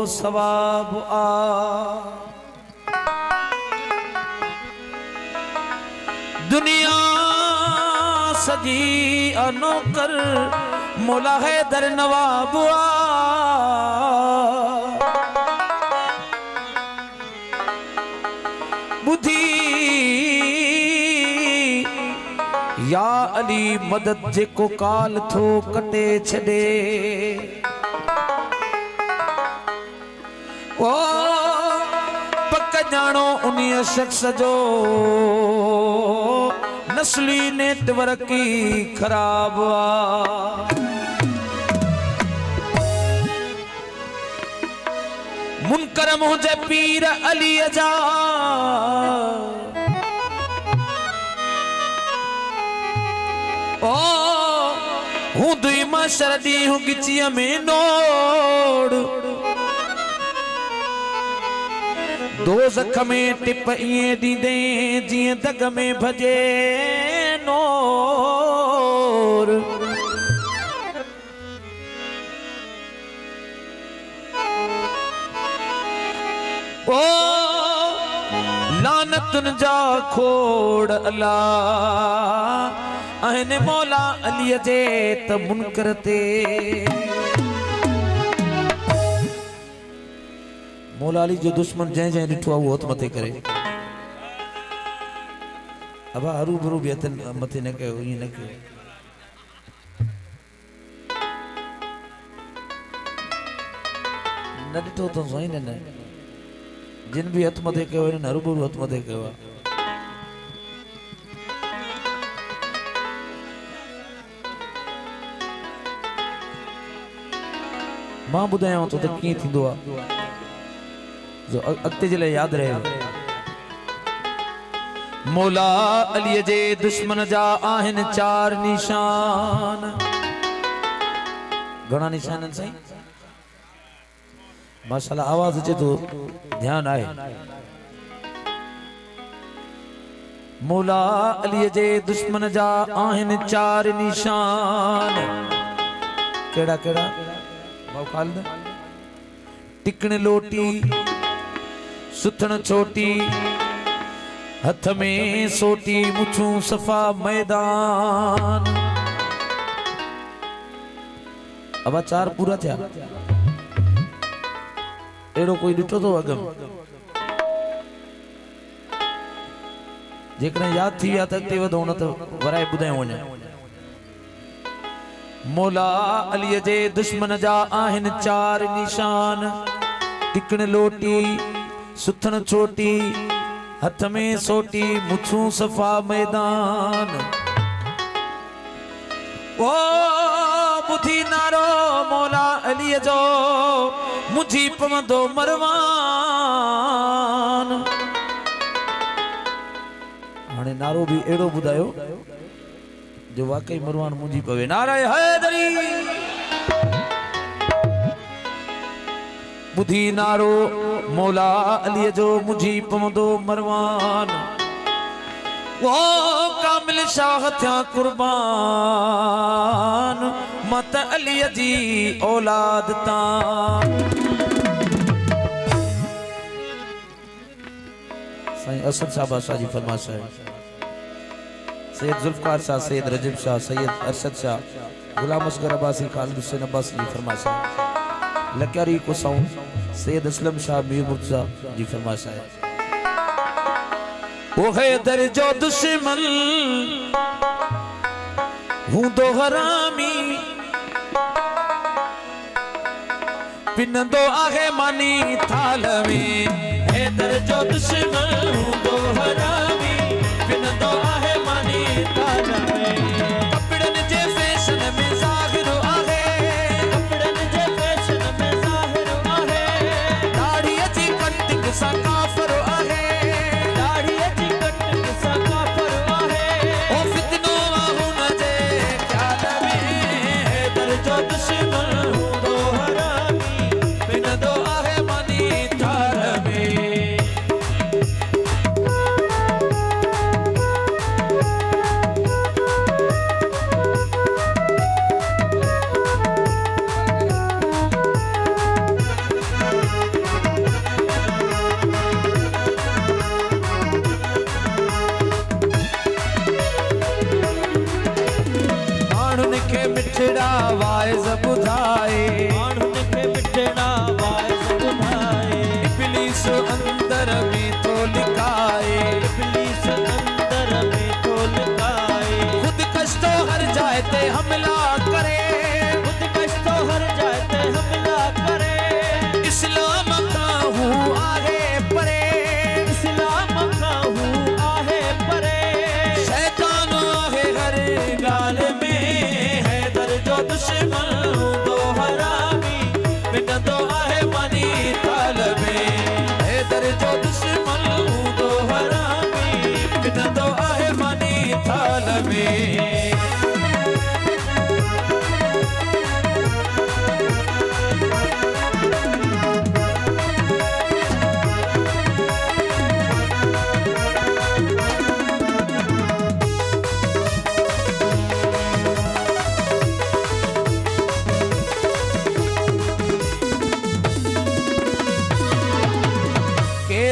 सवाब आ। दुनिया सजी अनोकर मौला है दर नवाब आ। बुधी या अली मदद जेको काल थो कटे छड़े। ओ पक जानो उन्हीं शख्स जो नस्ली नेटवर्क की खराब आ। मुनकर मुझे पीर अली जा ओ हूं दुई माशर दी हूं गिचिया में नोड़। दो जख में टिप इए दीदे जिए दग में भजे नोर। ओ लानतुन जा खोड़ अल्लाह अहने मौला अली जे त मुनकर ते। मौला अली जो दुश्मन जै जै डिठो वो हथ मथे करे। अब हरू भरू भी हथ मथे न कयो ये न कयो। न डिठो तो सही न जिन भी हथ मथे कयो इन हरू भरू हथ मथे कयो। मां बुधाया तो कीअं थींदो आहे जो अॻिते जे लाइ यादि रहे। मौला अली जे दुश्मन जा आहिनि चार निशान। घणा निशान आहिनि साईं? माशाल्लाह आवाज़ अचे तो ध्यान आहे। मौला अली जे दुश्मन जा आहिनि चार निशान। केड़ा केड़ा टिकण लोटी सुथण छोटी हथ में सोटी मुछू सफा मैदान। अब चार पूरा थिया। एड़ो कोई डिठो तो अगम जेकॾहिं याद थी विया त अॻिते वधो न त वराए ॿुधायो वञे। मौला अली जे दुश्मन जा आहिनि चार निशान। टिकण लोटी सुथण छोटी हथ में सोटी मुछू सफा मैदान। ओ बुधी नारो मौला अली जो मुझी पवंदो मरवान। हाणे नारो भी एड़ो बुधायो जो वाकई मरवान मुझी पवे। नाराए हैदरी बुधी नारो मौला अली जो मुझी पवंदो मरवान। वो कामिल शाह थिया कुर्बान मत अली जी औलाद तां। साईं असद साहब आशा जी फरमाइश है। सैयद जुल्फकार शाह, सैयद रजब शाह, सैयद अरशद शाह, गुलाम असगर अब्बासी, खालिद हुसैन अब्बासी जी फरमाइश है। लक्यारी को साउंड सैयद असलम शाह मीर मुर्तजा जी फरमाइश है। ओ हैदर जो दुश्मन हूं दो हरामी पिनंदो आहे मानी थाल में। हैदर जो दुश्मन हूं दो हरामी पिनंदो आहे मानी थाल में। कपड़न जे फैशन में ज़ाहिर आहे। कपड़न जे फैशन में ज़ाहिर आहे। दाढ़ीअ जी कटिंग सां काफ़र आहे। दाढ़ीअ जी कटिंग सां काफ़र आहे। ओ फितनो हुन जे ख्याल में। हैदर जो दुश्मन हूंदो हरामी पिनंदो आहे मानी थाल में।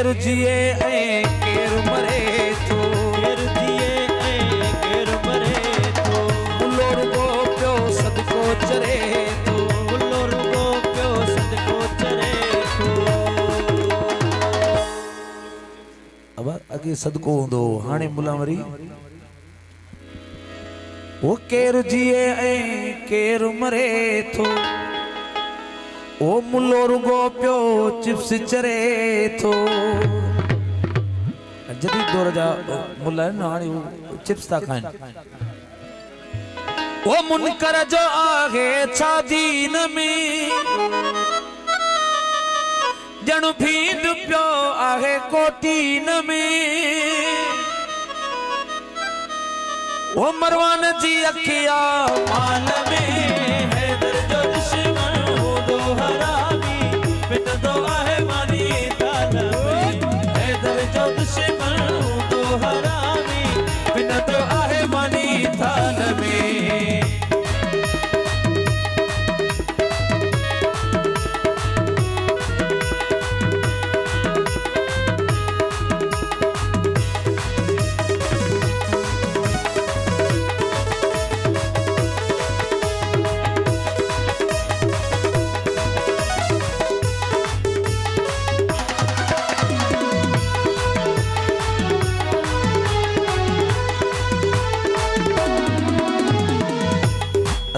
केरु जिए ऐं केरु मरे थो, केरु जिए ऐं केरु मरे थो, मुल्लो रुगो पियो सदको चरे थो, मुल्लो रुगो पियो सदको चरे थो। अब अगे सदको हूंदो हाणे मुल्ला वरी वो केरु जिए ऐं केरु मरे थो, ओ मुल्लो रुगो पियो चिप्स चरे थो। जदीद दौर जा मुल्ला आहिनि हाणे चिप्स था खाइनि। ओ मुनकर जो आहे छा दीन में, ॼण भींड पियो आहे कोटीन में। ओ मरवान जी अखिया माल में, हैदर जो दुश्मन हूंदो हरामी, पिटंदो आहे मानी ताल में। हैदर जो दुश्मन हूंदो हरामी, पिटंदो आहे मानी ताल में।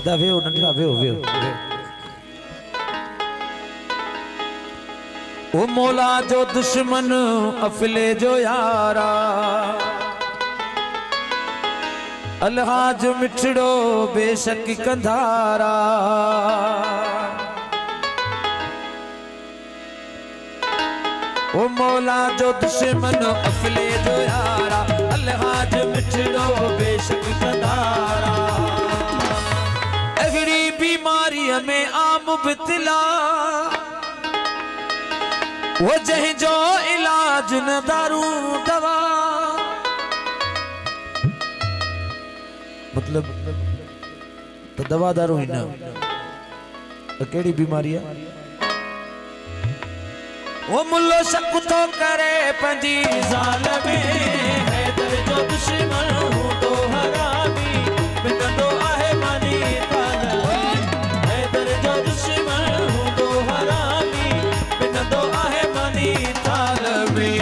अदा वेहो नंढड़ा वेहो वेहो। ओ मौला जो दुश्मन अफले जो यारा, अलहाज मिठड़ो बेशक कंधारा। ओ मौला जो दुश्मन अफले जो यारा, अलहाज मिठड़ो बेशक कंधारा। अगड़ी बीमारी में आम बितला, वो जहीं जो इलाज न दारू दवा। मतलब तो दवा दारू ही ना, तो केड़ी बीमारी है? वो मुल्लो शक तो करे पंजी ज़ाल में, हैदर जो दुश्मन हूंदो हरामी, पिटंदो आहे मानी ताल में। हैदर जो दुश्मन हूंदो हरामी, पिटंदो आहे मानी ताल में।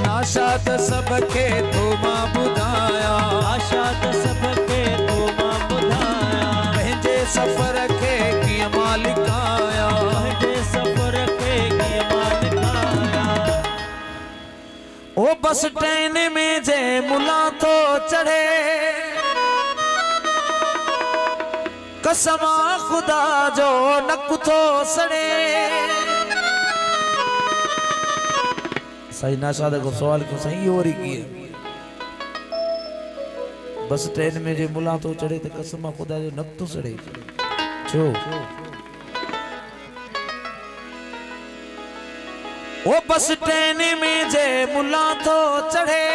आशा सबके तो मां बुधाया, आशा त सबके तो मां बुधाया। पंहिंजे सफ़र खे कीअं मालिक आया, पंहिंजे सफ़र खे कीअं मालिक आया। ओ बस ट्रेन में जे मुला तो चढ़े, कसमा खुदा जो नक तो सड़े। सही नाशाद को सवाल क्यों सही हो रही की है? बस ट्रेन में जे मुला तो चढ़े तो कसम खुदा जो नक तो सड़े छो। वो बस ट्रेन में जे मुला तो चढ़े,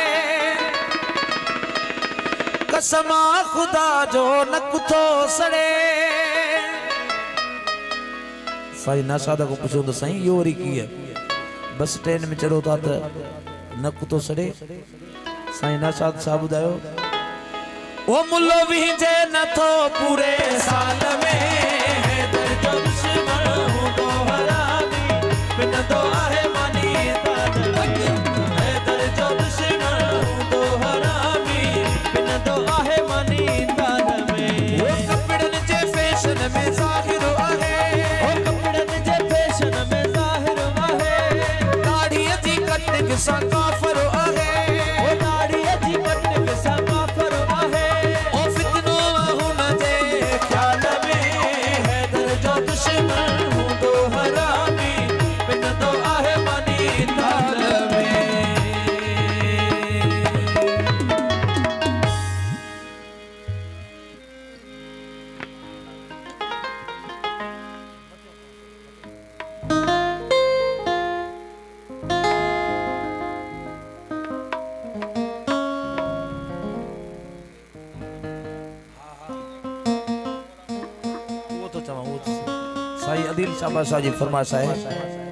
कसम खुदा जो नक तो सड़े। सही नाशाद को पूछो तो सही हो रही की है? बस ट्रेन में चढ़ो था तो नक तो सड़े। साईं नाशाद साहब ॿुधायो ओ मुल्लो विझे नथो पूरे साल में, हैदर जो दुश्मन हूंदो हरामी, पिटंदो आहे मानी ताल में। हैदर जो दुश्मन हूंदो हरामी, पिटंदो आहे मानी ताल में। वो कपड़न जे फैशन में ज़ाहिर आहे, ओ कपड़न जे फैशन में ज़ाहिर आहे। दाढ़ीअ जी कटिंग सां काफ़र आहे, ओ दाढ़ीअ जी कटिंग सां काफ़र आहे। ओ फितनो हुन जे साईं आदिल शाह जी फरमाशा है